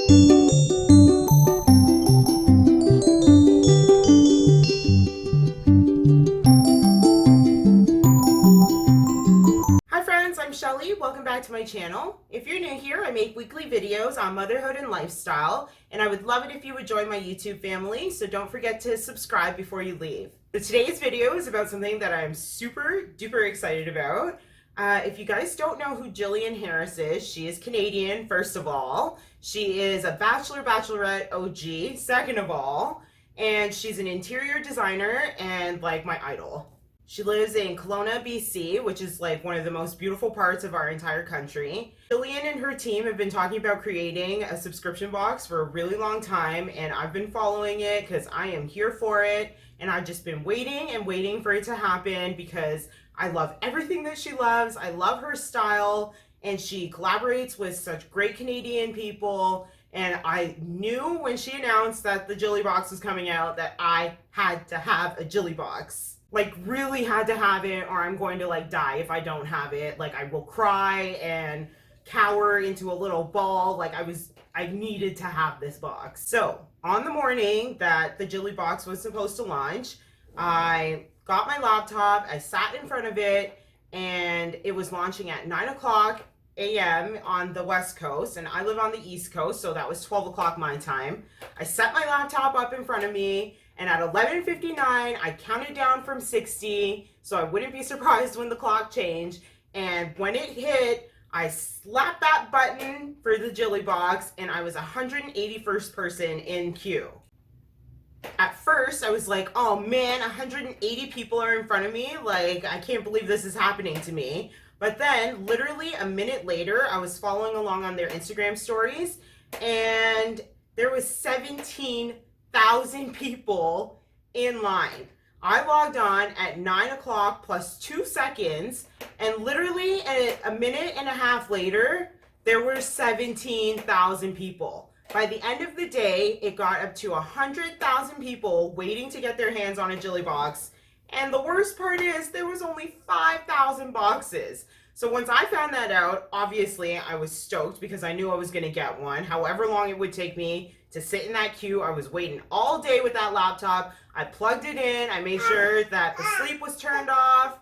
Hi friends, I'm Shelly. Welcome back to my channel. If you're new here, I make weekly videos on motherhood and lifestyle, and I would love it if you would join my YouTube family, so don't forget to subscribe before you leave. So today's video is about something that I'm super duper excited about. If you guys don't know who Jillian Harris is, she is Canadian, first of all. She is a Bachelorette OG, second of all, and she's an interior designer and like my idol. She lives in Kelowna, BC, which is like one of the most beautiful parts of our entire country. Jillian and her team have been talking about creating a subscription box for a really long time, and I've been following it because I am here for it, and I've just been waiting and waiting for it to happen because I love everything that she loves. I love her style, and she collaborates with such great Canadian people. And I knew when she announced that the Jilly Box was coming out that I had to have a Jilly Box. Like, really had to have it, or I'm going to like die if I don't have it. Like, I will cry and cower into a little ball. Like, I needed to have this box. So on the morning that the Jilly Box was supposed to launch, I got my laptop, I sat in front of it, and it was launching at 9 a.m. on the West Coast, and I live on the East Coast, so that was 12 o'clock my time. I set my laptop up in front of me, and at 11:59, I counted down from 60, so I wouldn't be surprised when the clock changed. And when it hit, I slapped that button for the Jilly Box, and I was 181st person in queue. At first, I was like, oh man, 180 people are in front of me. Like, I can't believe this is happening to me. But then, literally a minute later, I was following along on their Instagram stories, and there was 17,000 people in line. I logged on at 9 o'clock plus 2 seconds, and literally a minute and a half later, there were 17,000 people. By the end of the day, it got up to 100,000 people waiting to get their hands on a Jilly Box. And the worst part is there was only 5,000 boxes. So once I found that out, obviously I was stoked because I knew I was going to get one. However long it would take me to sit in that queue, I was waiting all day with that laptop. I plugged it in. I made sure that the sleep was turned off.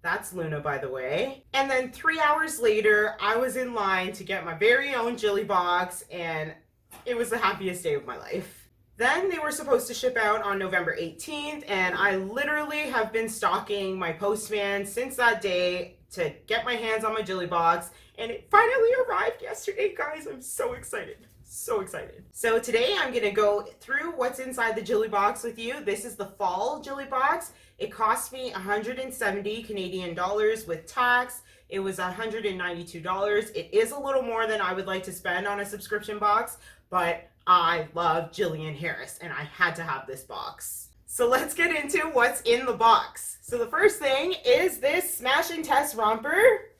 That's Luna, by the way. And then 3 hours later, I was in line to get my very own Jilly Box, and it was the happiest day of my life. Then they were supposed to ship out on November 18th, and I literally have been stalking my postman since that day to get my hands on my Jilly Box, and it finally arrived yesterday, guys. I'm so excited. So excited. So today I'm gonna go through what's inside the Jilly Box with you. This is the fall Jilly Box. It cost me 170 Canadian dollars with tax. It was $192. It is a little more than I would like to spend on a subscription box, but I love Jillian Harris and I had to have this box. So let's get into what's in the box. So the first thing is this Smash and Test romper,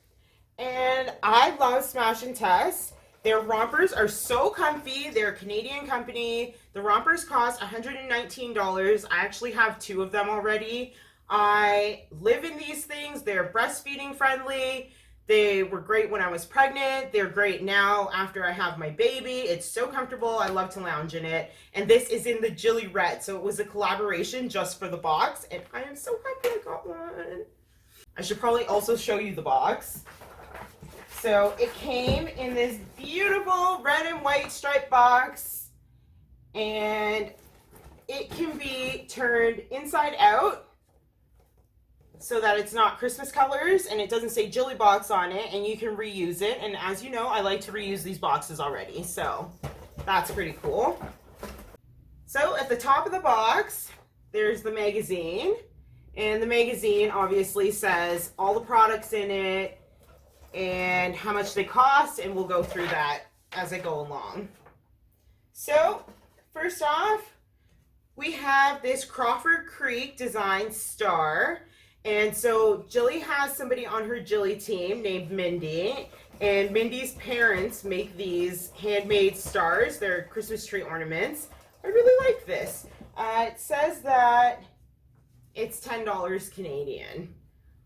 and I love Smash and Test. Their rompers are so comfy. They're a Canadian company. The rompers cost $119. I actually have 2 of them already. I live in these things. They're breastfeeding friendly. They were great when I was pregnant. They're great now after I have my baby. It's so comfortable. I love to lounge in it. And this is in the Jilly Red. So it was a collaboration just for the box. And I am so happy I got one. I should probably also show you the box. So it came in this beautiful red and white striped box, and it can be turned inside out so that it's not Christmas colors and it doesn't say Jilly Box on it, and you can reuse it. And as you know, I like to reuse these boxes already, so that's pretty cool. So at the top of the box, there's the magazine, and the magazine obviously says all the products in it and how much they cost, and we'll go through that as I go along. So first off, we have this Crawford Creek design star, and so Jilly has somebody on her Jilly team named Mindy, and Mindy's parents make these handmade stars. They're Christmas tree ornaments. I really like this. It says that it's $10 Canadian.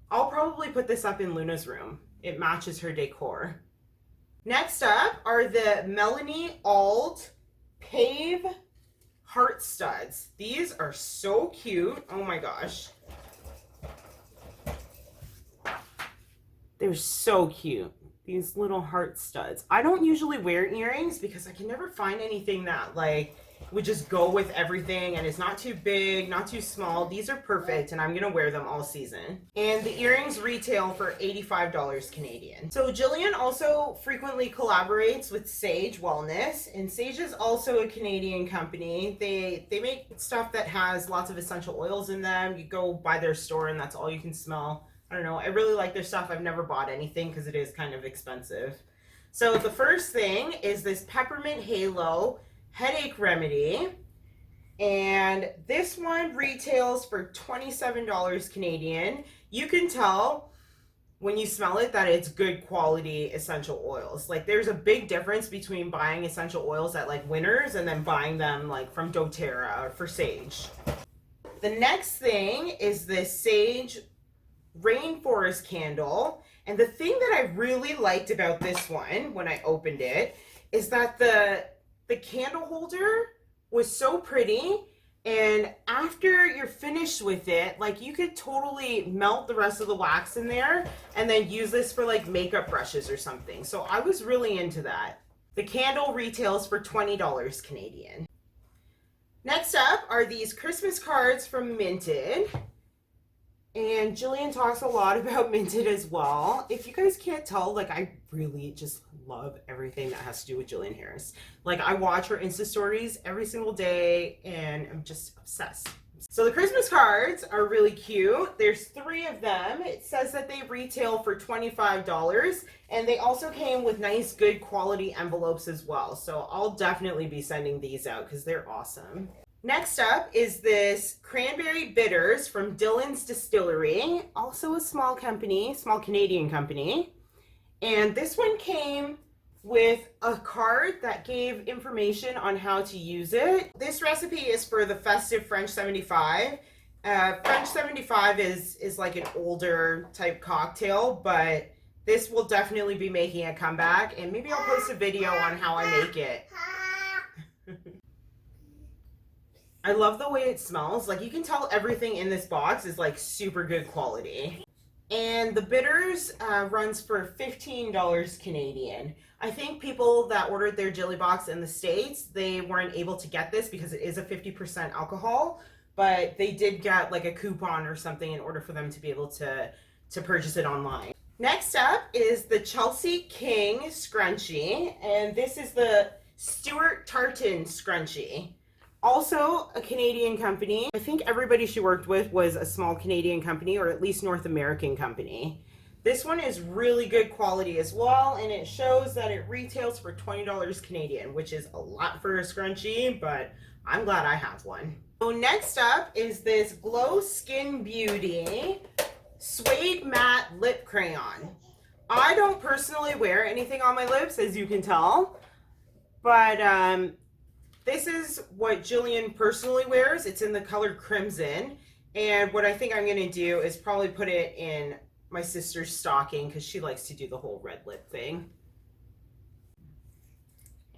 I'll probably put this up in Luna's room. It matches her decor. Next up are the Melanie Auld Pave heart studs. These are so cute. Oh my gosh. They're so cute. These little heart studs. I don't usually wear earrings because I can never find anything that like would just go with everything, and it's not too big, not too small. These are perfect, and I'm gonna wear them all season. And the earrings retail for $85 Canadian. So Jillian also frequently collaborates with Sage Wellness, and Sage is also a Canadian company. They make stuff that has lots of essential oils in them. You go by their store and that's all you can smell. I don't know, I really like their stuff. I've never bought anything because it is kind of expensive. So the first thing is this Peppermint Halo headache remedy, and this one retails for $27 Canadian. You can tell when you smell it that it's good quality essential oils. Like there's a big difference between buying essential oils at like Winners and then buying them like from doTERRA or for Sage. The next thing is this Sage Rainforest candle, and the thing that I really liked about this one when I opened it is that the candle holder was so pretty, and after you're finished with it, like you could totally melt the rest of the wax in there and then use this for like makeup brushes or something. So I was really into that. The candle retails for $20 Canadian. Next up are these Christmas cards from Minted. And Jillian talks a lot about Minted as well. If you guys can't tell, like I really just love everything that has to do with Jillian Harris. Like I watch her Insta stories every single day and I'm just obsessed. So the Christmas cards are really cute. There's 3 of them. It says that they retail for $25, and they also came with nice, good quality envelopes as well. So I'll definitely be sending these out because they're awesome. Next up is this Cranberry Bitters from Dylan's Distillery, also a small company, small Canadian company. And this one came with a card that gave information on how to use it. This recipe is for the festive French 75. French 75 is like an older type cocktail, but this will definitely be making a comeback, and maybe I'll post a video on how I make it. I love the way it smells. Like you can tell everything in this box is like super good quality. And the bitters runs for $15 Canadian. I think people that ordered their Jilly Box in the States, they weren't able to get this because it is a 50% alcohol, but they did get like a coupon or something in order for them to be able to purchase it online. Next up is the Chelsea King Scrunchie, and this is the Stewart Tartan Scrunchie. Also a Canadian company. I think everybody she worked with was a small Canadian company, or at least North American company. This one is really good quality as well, and it shows that it retails for $20 Canadian, which is a lot for a scrunchie, but I'm glad I have one. So next up is this Glow Skin Beauty Suede Matte Lip Crayon. I don't personally wear anything on my lips, as you can tell, but this is what Jillian personally wears. It's in the color Crimson. And what I think I'm going to do is probably put it in my sister's stocking because she likes to do the whole red lip thing.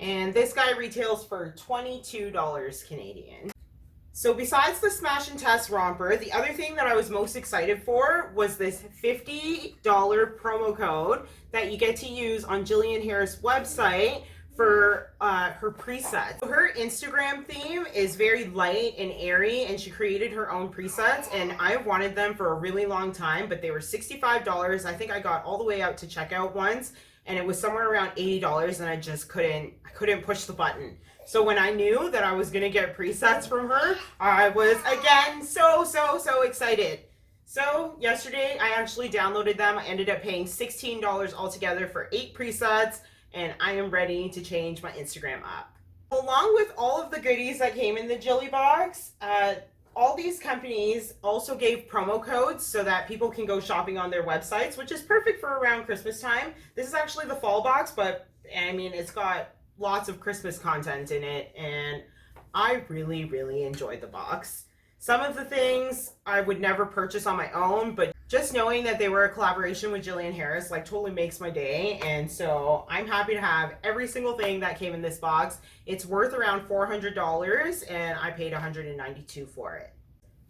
And this guy retails for $22 Canadian. So besides the Smash and Test romper, the other thing that I was most excited for was this $50 promo code that you get to use on Jillian Harris' website for her presets. Her Instagram theme is very light and airy, and she created her own presets, and I wanted them for a really long time, but they were $65. I think I got all the way out to checkout once, and it was somewhere around $80, and I just couldn't push the button. So when I knew that I was gonna get presets from her, I was again so excited. So yesterday I actually downloaded them. I ended up paying $16 altogether for 8 presets, and I am ready to change my Instagram up. Along with all of the goodies that came in the Jilly Box, all these companies also gave promo codes so that people can go shopping on their websites, which is perfect for around Christmas time. This is actually the fall box, but I mean, it's got lots of Christmas content in it, and I really enjoyed the box. Some of the things I would never purchase on my own, but just knowing that they were a collaboration with Jillian Harris like totally makes my day. And so I'm happy to have every single thing that came in this box. It's worth around $400 and I paid $192 for it.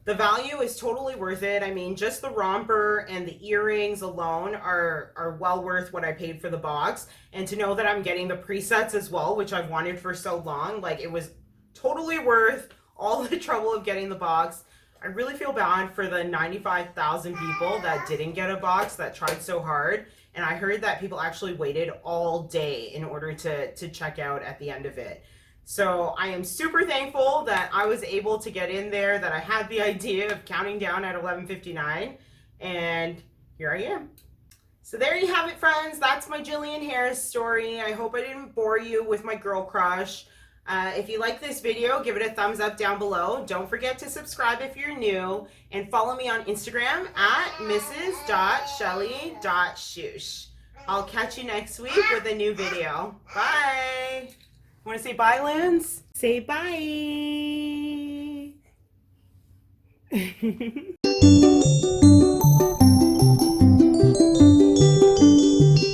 The value is totally worth it. I mean, just the romper and the earrings alone are well worth what I paid for the box. And to know that I'm getting the presets as well, which I've wanted for so long, like it was totally worth all the trouble of getting the box. I really feel bad for the 95,000 people that didn't get a box, that tried so hard. And I heard that people actually waited all day in order to check out at the end of it. So I am super thankful that I was able to get in there, that I had the idea of counting down at 11:59, and here I am. So there you have it, friends. That's my Jillian Harris story. I hope I didn't bore you with my girl crush. If you like this video, give it a thumbs up down below. Don't forget to subscribe if you're new, and follow me on Instagram at mrs.shelly.shoosh. I'll catch you next week with a new video. Bye! Want to say bye, Linz? Say bye!